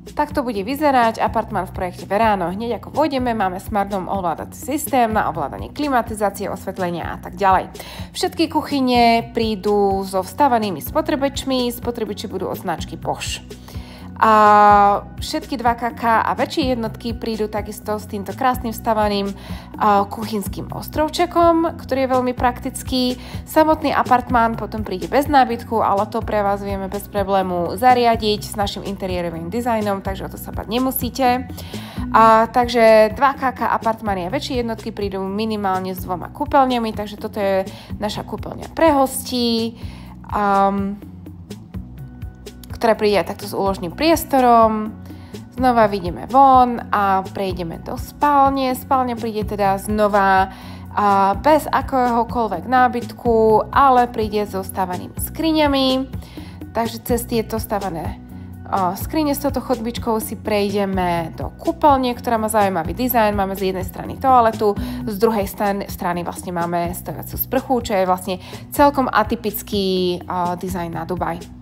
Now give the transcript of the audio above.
Tak to bude vyzerať apartmán v projekte Verano. Hneď ako vôjdeme, máme Smart Home ovládací systém na ovládanie klimatizácie, osvetlenia a tak ďalej. Všetky kuchyne prídu so vstavanými spotrebičmi, spotrebiče budú od značky Bosch. A všetky 2KK a väčšie jednotky prídu takisto s týmto krásnym vstavaným kuchynským ostrovčekom, ktorý je veľmi praktický. Samotný apartmán potom príde bez nábytku, ale to pre vás vieme bez problému zariadiť s našim interiérovým dizajnom, takže o to sa bať nemusíte. Takže 2KK apartmány a väčšie jednotky prídu minimálne s 2 kúpeľňami, takže toto je naša kúpeľňa pre hostí, ktorá príde takto s úložným priestorom. Znova vidíme von a prejdeme do spálne. Spálňa príde teda znova bez akéhokoľvek nábytku, ale príde so stávanými skriňami. Takže cez tieto stávané skrine s touto chodbičkou si prejdeme do kúpeľne, ktorá má zaujímavý dizajn. Máme z jednej strany toaletu, z druhej strany vlastne máme stojaciu sprchu, čo je vlastne celkom atypický dizajn na Dubaj.